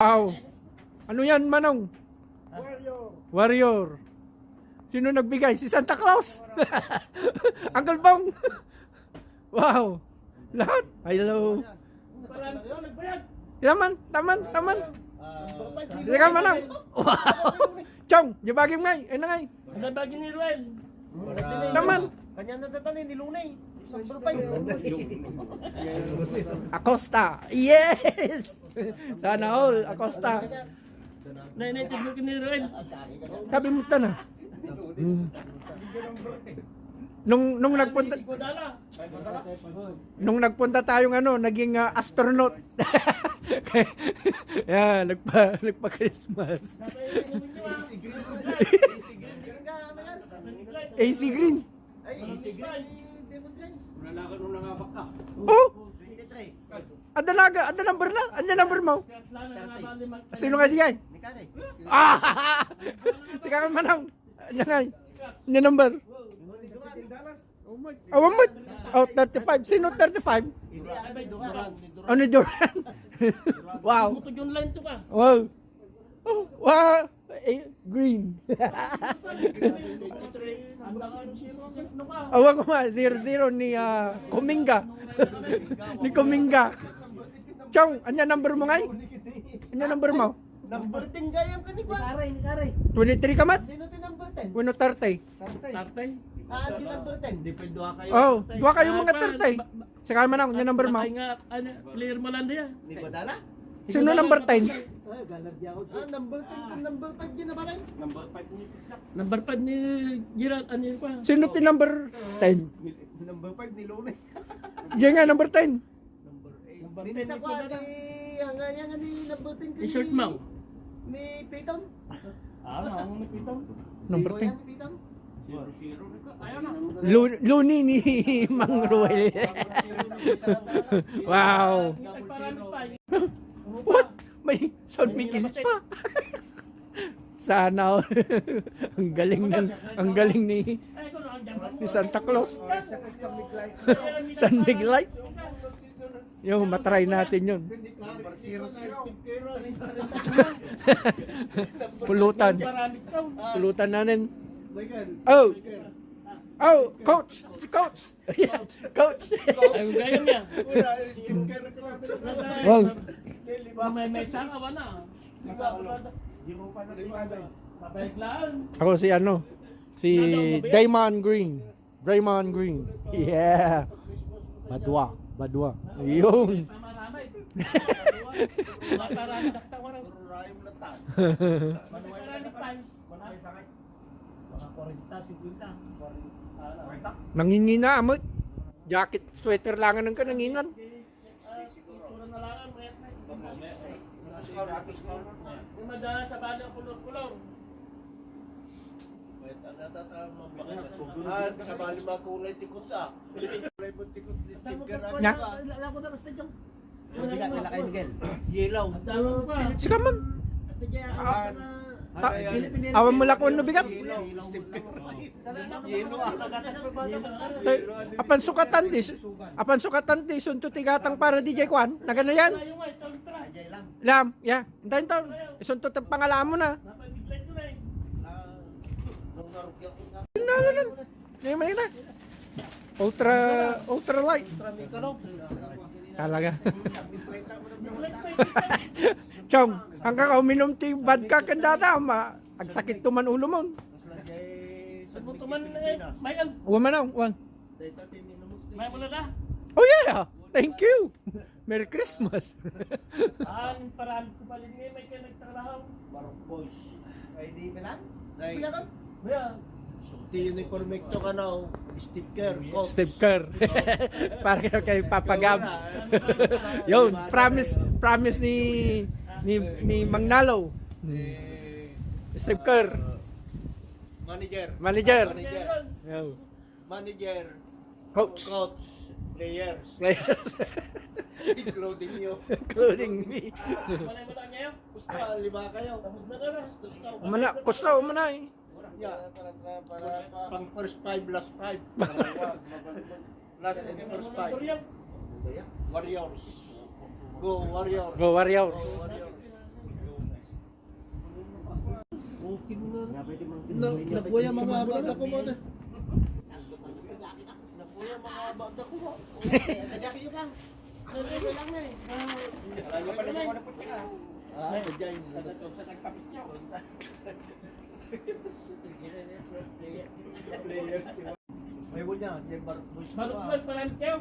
Wow. Ano yan, Manong? Warrior. Sino nagbigay? Si Santa Claus. Uncle Bong. Wow. Lahat. Hello. Taman. Hindi ka Manong. Wow. Chong, jabagin ngay. Ano ngay? Nabagin ni Ruel. Taman. Kanya natatanin ni Lunay. Number 5. Acosta. Yes. Sana all. Acosta. Na-interview ni Ruel. Sabi mo ta na. Nung nagpunta tayong naging astronaut. Yeah, nagpa Christmas. AC Green. Ay, easy green ni Demon Gang. Oh, 23. ada number na. Ano number mo? Sino nga diyan? Mikane. Ah! Sigakan Manong. Ano nga? Ano number? Oh, what? Oh, 35. Sino 35? Hindi ako may Duran. Ano Duran? Wow. Muto yung line to ka. Wow. Oh, wow. Green. Awan ko nga, 0-0 ni Kuminga. Ni Kuminga. Chong, anya number mo ngay? Anya number mo? Number 10 gayam ka ni Kwa. Ni Karay. 23 ka mat? Sino ti number 10? Wano 30? Tartay. Ah, ti number 10. Depende kayo. Oh, dua kayo mga 30. Saka Manong, anya number mo? Bakay nga, player mo lang diya. Ni Kodala? Sino number 10? Ay, galad di ako. Ah, number 10 to number 5 din na ba rin? Number 5 ni Gerald, ano yun pa? Sino ti number 10? Number 5 ni Lunay. Yan nga, number 10. Number 10 Minsan ni ko Kodala. hangayang ni number 10 ka Ni short mouth. Ni Peyton. Maamong ni Pitong. Number 10. Ni Peyton. 0-0 ayaw na. Luni ni Mang Ruel. Wow. Nagparami pa. What? May San Miguel pa. Sana all. Ang galing ni Ay, ito na ang jamban mo. Santa Claus. San Miguel. Yung matry natin yun. Pulutan. Marami to. Pulutan natin. Oh, coach. Si coach. Yeah, coach. Ay, gaya niya. Wow. May tanga wala. Papaiglaan. Ako si Draymond Green. Yeah. Badwa. Yun. Maramay. Matarami dakta wala. Manuwala pa. Mga 40, 50. Nangingina amot. Jacket, sweater langan ng kananginan. Sura na lang ang mayat na. Yung madala sa bali ang kulor-kulor. Sa bali ba kulay tikot sa? Kulay mo tikot ni Steve Gerrard. Nya? Alam ko na kasi yung Bigat nila kay Miguel. Yelaw. Ang dami pa. Sika man. Awan mo lakon no bigat. Apan sukatan di sunto tigatang para DJ Kwan. Nagana yan. Tayo nga, ito ang tra. Lam, yeah. Hintayin taon. Isunto tang pangalan mo na. Napag-biglan ko na eh. Nalo nun. Ngayon man na. Ultra light. Talaga. Chong, hanggang ka uminom ti bad ka kandata, agsakit tuman ulo mo. Tuman eh, Michael, Uwan man na, uwan. may mula na. Oh yeah, thank you. Merry Christmas. Paraan ko pala niya, may kaya nagtrabaho. Barok boys. Ay di Milan? Kuya ka? Kuya, Di uniform to ka na, Steve Kerr. Coach. Steve Kerr. Para kay Papa Gabs. Yun, promise ni Mang Nalo. Steve Kerr. Manager. Manager. Manager. Yo. Manager. Coach. Coach. Players. Players. Including you. Including me. wala niya yun. Gusto, 5 kayo. Tapos na na. Umana, kusto, umana eh. Yeah. Pang first 5, last 5. Last and first 5. Warriors. Go Warriors. Go Warriors. Warriors. Nakuya mga bata ko mo na. Nakuya mga bata ko mo. Kagaki yun lang. Nalito lang na eh. Wala pa naman ako napunta ka. Diyan. Sa nagpapityaw. May niya, Jem Barbush. Malukman pa lang kayo.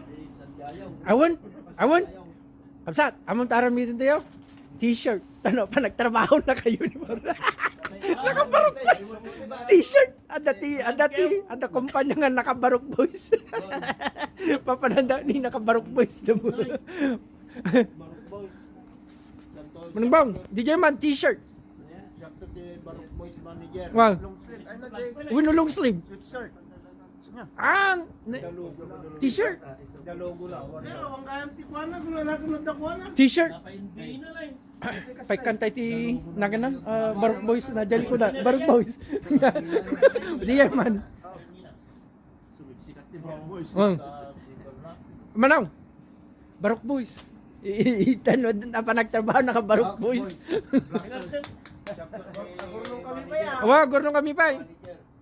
Awon. Kapsat, amon taron meeting tayo. T-shirt. Ano pa nagtrabaho na kayo ni Mara. Nakabarok boys. T-shirt. Ada kumpanya nga nakabarok boys. Papananda ni nakabarok boys na mo. Manong bang, DJ man t-shirt. Sakto di Barok Boys manager. Wow. Long sleeve. Ay na Uno long sleeve. sweatshirt. T-shirt. Dalogo lang. Pero ang kayang tikwana kung wala kang nadakwana. T-shirt. Naka-NBA na lang. Pay kantay ti naganan Barok boys na jali ko na. Barok boys. DJ man. Sikat ni Barok Boys. Manang. Barok boys. Itanod na pa nagtrabaho naka-Barok boys. Gurnong kami pa yan. Awa, gurnong kami pa.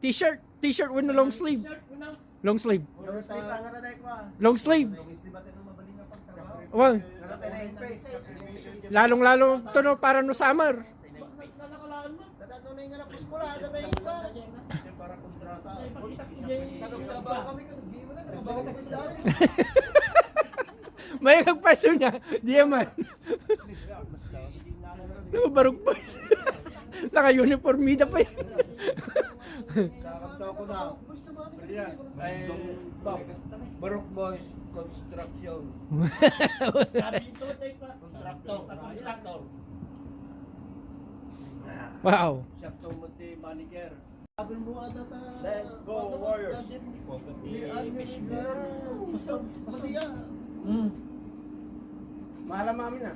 T-shirt. T-shirt with no long sleeve. Shirt mo na. Long sleeve. Long sleeve ang nga na ko. Long sleeve. Long sleeve atin ang mabaling nga pagtrabaho. Awa, Naratay na yung face. lalong-lalo to no para no summer. Sa nakalaan mo. Tatano na yung anak mo la. Tatay yung iba. Para kontrata. Pakita ko dyan. Tanong-trabaho kami. Di mo na. Trabaho ko sa dami. May nagpaso niya. Di man. Barok boys. Naka-uniformida pa yan. Kakanto ko na. Ay, Barok Boys Construction. Sabi ito, tayo pa. Kontraktor. Wow. Sakto mo ti manager. Sabi mo ada ta. Let's go, Warriors. Gusto siya. Mahalam namin na.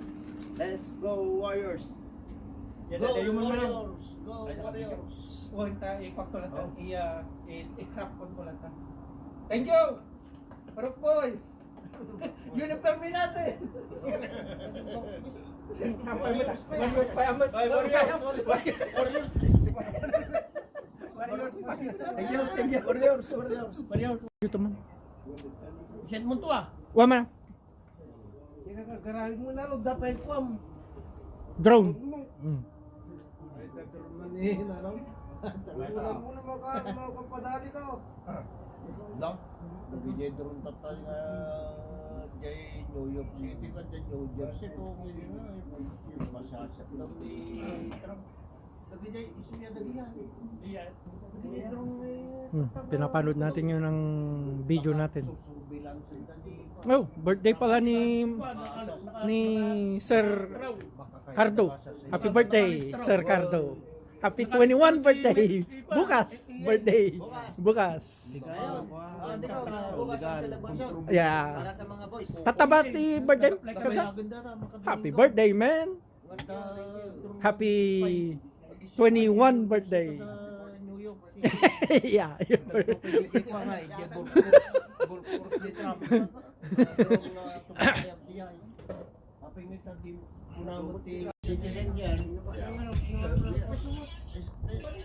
Let's go, Warriors. Go Warriors. Go Warriors. Huwag tayo i-pack ko lang ito. I-crap ko lang ito. Thank you! Barok boys! Uniform natin! Warriors pa yaman! Warriors. Thank you! Warriors! Dito man. Send mo to ah. Wa man. Garahin mo na lo dapat ko. Drone. Ay dagger man eh ano. Wala mo na makapadali ka. Lang. Nabigay doon tatay nga jay New York City ka jay New Jersey to ngayon na masasap lang ni Trump. Nabigay isinya dagihan. Iyan. Pinapanood natin yun ng video natin. Bilang sa Oh, birthday pala ni Sir Cardo. Happy birthday, Sir Cardo. Happy 21 birthday. Bukas, birthday. Bukas. Yeah. Para sa mga boys. Tataba ti birthday. Kapsa? Happy birthday, man. Happy 21 birthday. New York Yeah. Citizen yan.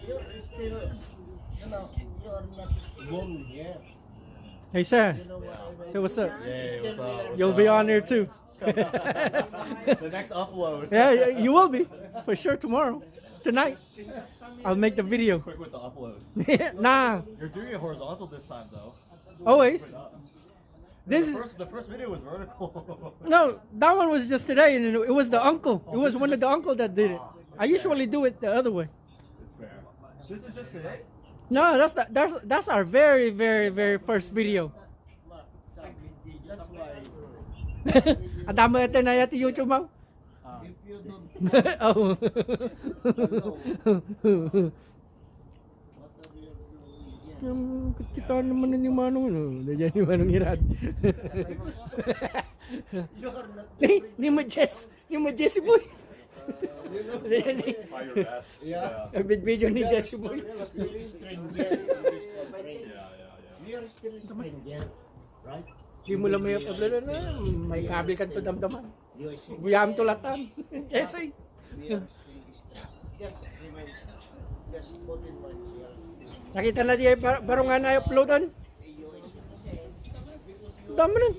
You're still, you know, you're not born here. Hey, sir. You know what I So what's up? Hey, what's up? You'll be on there too. The next upload. Yeah, you will be for sure tomorrow, tonight. I'll make the video. Quick with the upload. Nah, You're doing it horizontal this time, though. always. This is The first video was vertical. no. That one was just today, and it was the uncle. It was one of the uncle that did it. I usually do it the other way. It's fair. This is just today? No, that's our very first video. That's why. Adama ito na yati YouTube mo. If you don't Oh. Yung kita naman ni Manong no. Diyan ni Manong Irad. Ni mo Jesse boy. By your best. Yeah. Ang video ni Jesse boy. still stranger. Yeah. You're still stranger, right? Di mo lang may upload na. May kabil kan to damdaman. You're still. Buyam to latan. Jesse. We are still stranger. Just remember. Just put in my chair. Nakita na di barungan na uploadan. Dami nun.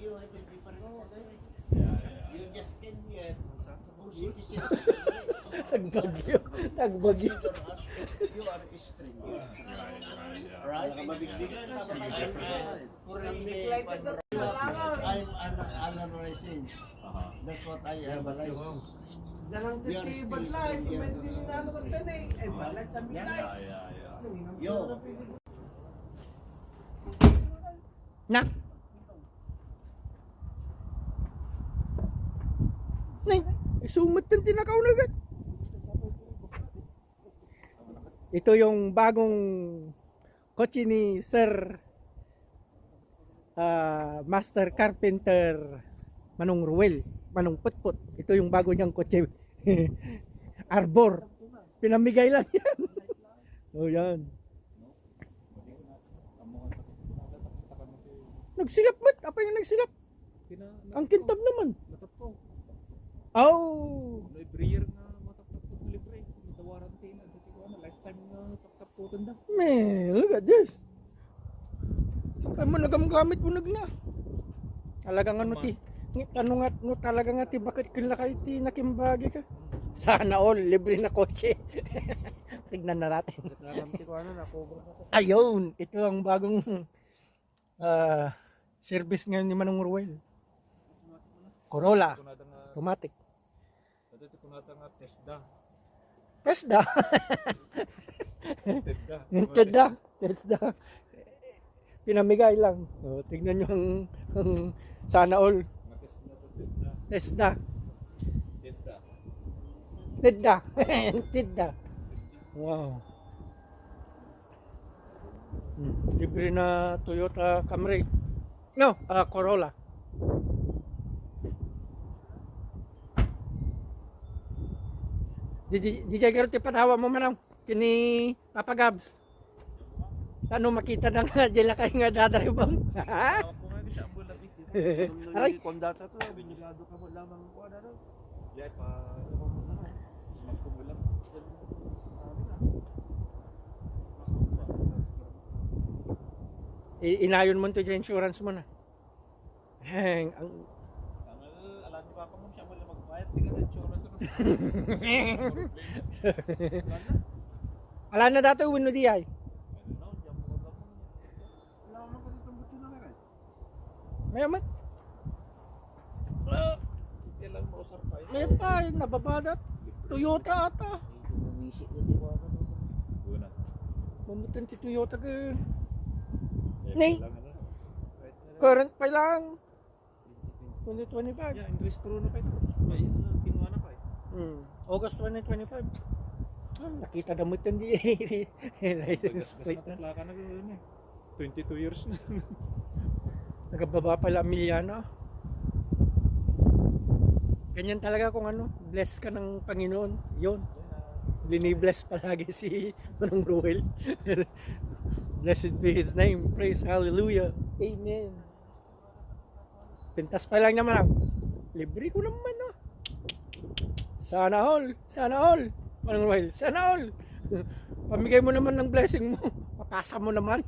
You just came here. Bullshit is it. Nagbagyo. Nagbagyo. You are a stranger. Right? I'm analyzing. That's what I have realized. Dalang We are titibad still lang, here. hindi sinalo ko tanay. Ay, balat sa milay. Yo. Na. Nay, sumat ng tinakaw na agad. Ito yung bagong kotse ni Sir Master Carpenter Manong Ruel, Manong Putput. Ito yung bago niyang kotse. Arbor. Pinamigay lang yan. Oh, yan. Nagsilap ba't? Apa yung nagsilap? Ang kintab naman. Natapko. Oh! Every year nga mataptap ko libre. Ito warranty na. Dito ko lifetime na taptap ko tanda. Man, look at this. Ang mo nagamgamit mo nagna. Talagang ano ti. Ano nga no talaga nga ti bakit kinlakay ti nakimbagi ka. Sana all libre na kotse. Tignan na natin. Nararamti ko na cover na ko. Ayun, ito ang bagong service ngayon ni Manong Ruel. Corolla, Kunada nga. automatic. Dito kunada nga Tesda. Tesla. Tesda. Tesla. Pinamigay lang. O, tignan nyo ang sana all. Tesda to Tesda. Tesla. Tesda. Tidda. Tidda. Wow. Libre na Toyota Camry. No, Corolla. DJ Garot ipatawa mo manaw kini Papa Gabs. Ano makita na nga dila kay nga dadaribang. Ako nga siya ang bulat dito. Aray. Kung data to, binigado ka mo lamang ko na ro. Diyan pa mo na. Magkumulang. Inayon mo to insurance mo na. Ang Alam ni Papa mo siya mo lang magbayad. Tingnan ang tsura sa Ala na dato wino di ay. May amat. Ilang mausar pa. May pa nababadat. Toyota ata. Una. Mamutan ti Toyota ka. Nay. Current pa lang. 2025. Yeah, industro na pa ito. May kinuha na pa eh. August 2025. Nakita na mo ito hindi license plate na. Natapla ka na gano'n eh. 22 years na. Nagababa pala Emiliano. Ganyan talaga kung ano, bless ka ng Panginoon. Yun. Binibless palagi si Manong Ruel. Blessed be His name. Praise, hallelujah. Amen. Pintas pa lang naman. Libre ko naman ah. Sana all. Sana all. Manong Ruel, sana all. Pamigay mo naman ng blessing mo. Papasa mo naman.